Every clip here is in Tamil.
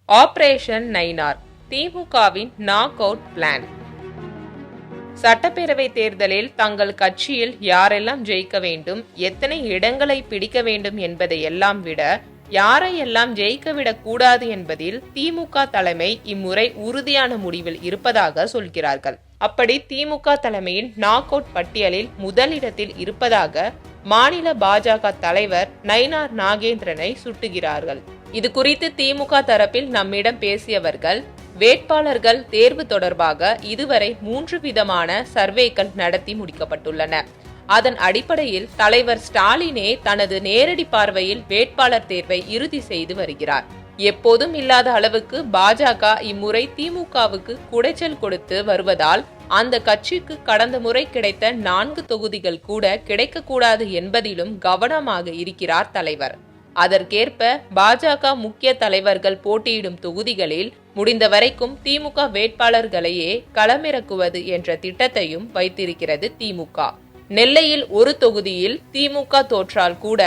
ஆபரேஷன் நயினார், திமுகவின் நாக் அவுட் பிளான். சட்டப்பேரவை தேர்தலில் தங்கள் கட்சியில் யாரெல்லாம் ஜெயிக்க வேண்டும், எத்தனை இடங்களை பிடிக்க வேண்டும் என்பதை எல்லாம் விட யாரையெல்லாம் ஜெயிக்கவிடக் கூடாது என்பதில் திமுக தலைமை இம்முறை உறுதியான முடிவில் இருப்பதாக சொல்கிறார்கள். அப்படி திமுக தலைமையின் நாக் அவுட் பட்டியலில் முதலிடத்தில் இருப்பதாக மாநில பாஜக தலைவர் நயினார் நாகேந்திரனை சுட்டுகிறார்கள். இது குறித்து திமுக தரப்பில் நம்மிடம் பேசியவர்கள், வேட்பாளர்கள் தேர்வு தொடர்பாக இதுவரை 3 விதமான சர்வேக்கள் நடத்தி முடிக்கப்பட்டுள்ளன. அதன் அடிப்படையில் தலைவர் ஸ்டாலினே தனது நேரடி பார்வையில் வேட்பாளர் தேர்வை இறுதி செய்து வருகிறார். எப்போதும் இல்லாத அளவுக்கு பாஜக இம்முறை திமுகவுக்கு குடைச்சல் கொடுத்து வருவதால் அந்த கட்சிக்கு கடந்த முறை கிடைத்த 4 தொகுதிகள் கூட கிடைக்கக்கூடாது என்பதிலும் கவனமாக இருக்கிறார் தலைவர். அதற்கேற்ப பாஜக முக்கிய தலைவர்கள் போட்டியிடும் தொகுதிகளில் முடிந்த வரைக்கும் திமுக வேட்பாளர்களையே களமிறக்குவது என்ற திட்டத்தையும் வைத்திருக்கிறது திமுக. நெல்லையில் ஒரு தொகுதியில் திமுக தோற்றால் கூட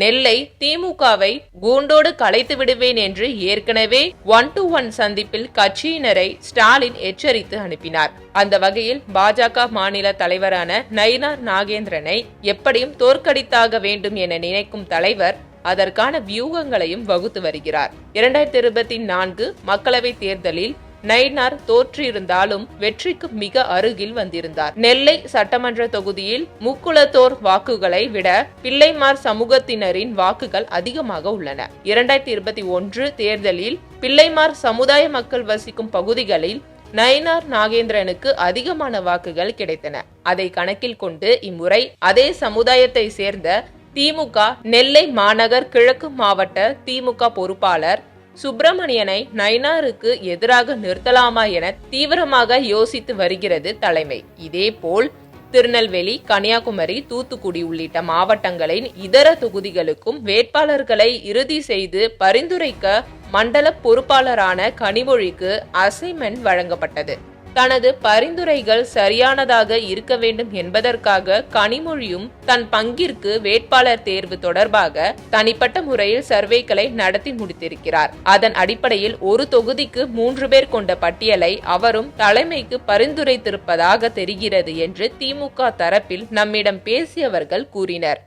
நெல்லை திமுகவை கூண்டோடு கலைத்து விடுவேன் என்று ஏற்கனவே 1-to-1 சந்திப்பில் கட்சியினரை ஸ்டாலின் எச்சரித்து அனுப்பினார். அந்த வகையில் பாஜக மாநில தலைவரான நயினார் நாகேந்திரனை எப்படியும் தோற்கடித்தாக வேண்டும் என நினைக்கும் தலைவர் அதற்கான வியூகங்களையும் வகுத்து வருகிறார். 2024 மக்களவை தேர்தலில் நயினார் தோற்றிருந்தாலும் வெற்றிக்கு மிக அருகில் வந்திருந்தார். நெல்லை சட்டமன்ற தொகுதியில் முக்குளத்தோர் வாக்குகளை விட பிள்ளைமார் சமூகத்தினரின் வாக்குகள் அதிகமாக உள்ளன. 2021 தேர்தலில் பிள்ளைமார் சமுதாய மக்கள் வசிக்கும் பகுதிகளில் நயினார் நாகேந்திரனுக்கு அதிகமான வாக்குகள் கிடைத்தன. அதை கணக்கில் கொண்டு இம்முறை அதே சமுதாயத்தை சேர்ந்த திமுக நெல்லை மாநகர் கிழக்கு மாவட்ட திமுக பொறுப்பாளர் சுப்பிரமணியனை நயினாருக்கு எதிராக நிறுத்தலாமா என தீவிரமாக யோசித்து வருகிறது தலைமை. இதேபோல் திருநெல்வேலி, கன்னியாகுமரி, தூத்துக்குடி உள்ளிட்ட மாவட்டங்களின் இதர தொகுதிகளுக்கும் வேட்பாளர்களை இறுதி செய்து பரிந்துரைக்க மண்டல பொறுப்பாளரான கனிமொழிக்கு அசைன்மெண்ட் வழங்கப்பட்டது. தனது பரிந்துரைகள் சரியானதாக இருக்க வேண்டும் என்பதற்காக கனிமொழியும் தன் பங்கிற்கு வேட்பாளர் தேர்வு தொடர்பாக தனிப்பட்ட முறையில் சர்வேக்களை நடத்தி முடித்திருக்கிறார். அதன் அடிப்படையில் ஒரு தொகுதிக்கு 3 பேர் கொண்ட பட்டியலை அவரும் தலைமைக்கு பரிந்துரைத்திருப்பதாக தெரிகிறது என்று திமுக தரப்பில் நம்மிடம் பேசியவர்கள் கூறினர்.